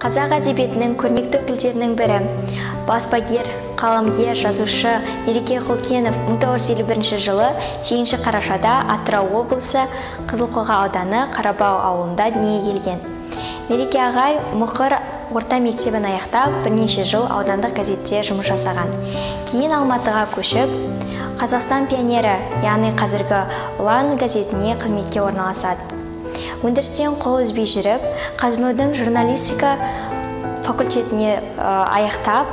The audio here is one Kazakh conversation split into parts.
Қазақ әдебиетінің көрнекті өкілдерінің бірі, баспагер, қаламгер, жазушы Мереке Құлкенов 1951 жылы 8 қарашада Атырау облысы Қызылқоға ауданы Қарабау ауылында дүниеге келген. Мереке ағай Мұқыр орта мектебін аяқтап, бірнеше жыл аудандық газетте жұмыс жасаған. Кейін Алматыға көшіп, Қазақстан пионері, яғни қазіргі Ұлан газетіне қызметке орналасады. Өндірістен қол үзбей жүріп, Қазму-дің журналистика факультетіне аяқтап,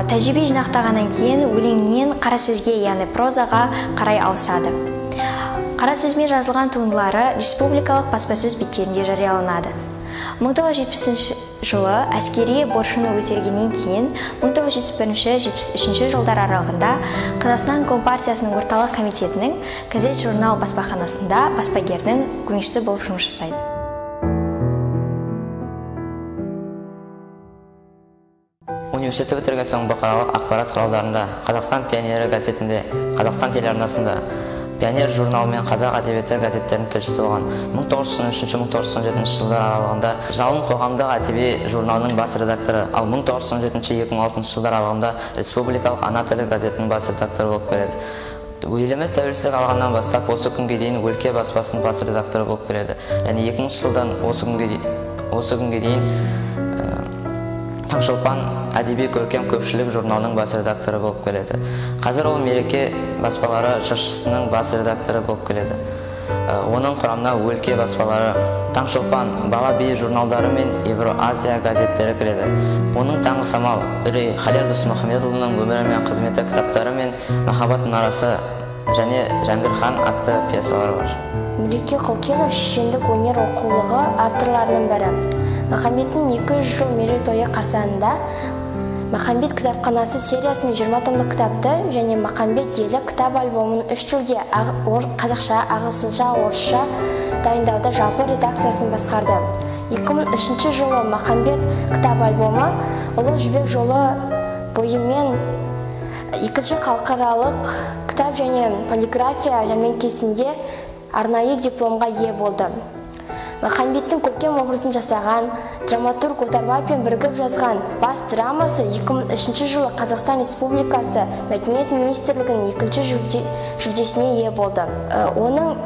тәжірибе жинақтағаннан кейін өлеңнен қара сөзге, яғни прозаға қарай ауысады. Қара сөзмен жазылған туындылары республикалық баспасөз беттерінде жарияланады. 1970 жылы әскери борышын өтелгеннен кейін 1971-73 жылдар аралығында Қазақстан Компартиясының орталық комитетінің газет-журнал баспаханасында баспагердің көмекшісі болып жұмыс жасайды. Университетті бітірген соң бұқаралық ақпарат құралдарында, Қазақстан пионері газетінде, Қазақстан телеарнасында, Пионер журналы мен Қазақ әдебиеті газеттерінің тілшісі болған. 1993-1997 жылдар аралығында Жалын қоғамдық әдеби журналының бас редакторы, ал 1997-2006 жылдар аралығында Республикалық ана тілі газетінің бас редакторы болып келеді. Еліміз тәуелсіздік алғаннан бастап осы күнге дейін өлке баспасының бас редакторы болып келеді. Яғни 2000 жылдан осы күнге дейін Таңшолпан әдеби көркем көпшілік журналының бас редакторы болып келеді. Қазір ол Мереке баспалары жыршысының бас редакторы болып келеді. Оның құрамына өлке баспалары, Таңшолпан, Бала би журналдары мен Евро-Азия газеттері кіреді. Оның Таңғы самал, Үрей, Халел Досмұхамедұлының өмірі мен қызметі кітаптары мен Махаббат мұнарасы және Жәңгір-хан атты пьесалары бар. Мереке Құлкенов шешендік өнер оқулығы авторларының бірі. Махамбеттің 200 жыл мерейтойы қарсаңында Махамбет кітапханасы сериясымен 20 томдық кітапты және Махамбет елі кітап альбомын 3 тілде қазақша, ағылшынша, орысша дайындауда жалпы редакциясын басқарды. 2003 жылы Махамбет кітап альбомы Ұлы Жібек жолы бойымен 2-ші халықаралық кітап және полиграфия жәрмеңкесінде арнайы дипломға ие болды. Махамбеттің көркем образын жасаған, драматург Отарбайпен бірігіп жазған бас драмасы 2003 жылы Қазақстан Республикасы Мәдениет министрлігінің 2-ші жүлдесіне ие болды. Оның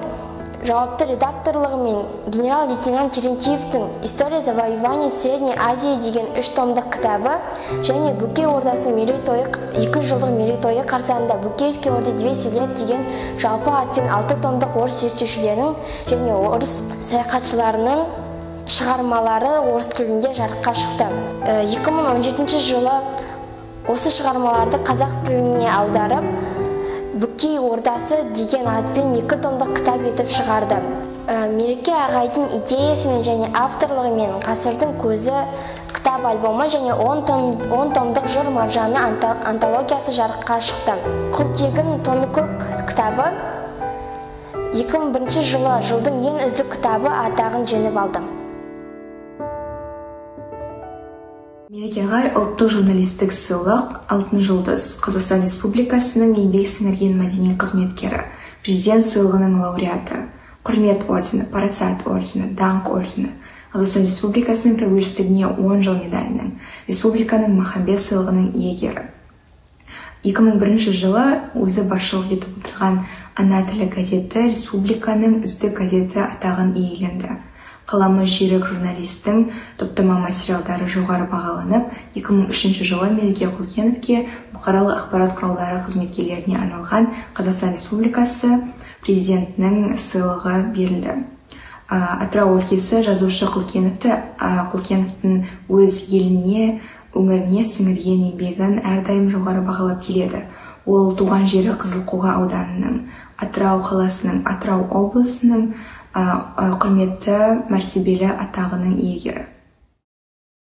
жауапты редакторлығымен генерал-лейтенант Терентьевтің «История завоевания Средней Азии» деген 3 томдық кітабы және Бөкей ордасы мерейтойы 2 жылдық мерейтойы қарсаңында Бөкейский орда 200 лет деген жалпы атпен 6 томдық орыс зерттеушілерінің және орыс саяхатшыларының шығармалары орыс тілінде жарыққа шықты. 2017 жылы осы шығармаларды қазақ тіліне аударып, Бөкей ордасы деген атпен 2 томдық кітап етіп шығарды. Мереке ағайдың идеясымен және авторлығымен ғасырдың көзі кітап альбомы және 10 томдық жыр маржаны антологиясы жарыққа шықты. Құлтегін Тоныкөк кітабы 2001 жылы жылдың ең үздік кітабы атағын жеңіп алды. Мереке ағай ұлттық журналистік сыйлық «Алтын жұлдыз» Қазақстан Республикасының еңбек сіңірген мәдени қызметкері, президент сыйлығының лауреаты, құрмет ордені, парасат ордені, даңқ ордені, Қазақстан Республикасының тәуелсіздігіне 10 жыл медалінің, республиканың Махамбет сыйлығының иегері. 2001 жылы өзі басшылық етіп отырған ана тілі газеті республиканың үздік газеті атағын иеленді. Қаламы жүйрік журналистің топтама материалдары жоғары бағаланып, 2003 жылы Мереке Құлкеновке бұқаралық ақпарат құралдары қызметкерлеріне арналған Қазақстан Республикасы президентінің сыйлығы берілді. Атырау өлкесі жазушы Құлкеновтың өз еліне, өңіріне сіңірген еңбегін әрдайым жоғары бағалап келеді. Ол туған жері Қызылқоға ауданының, Атырау қаласының, Атырау облысының құрметті мәртебелі атағының иегері.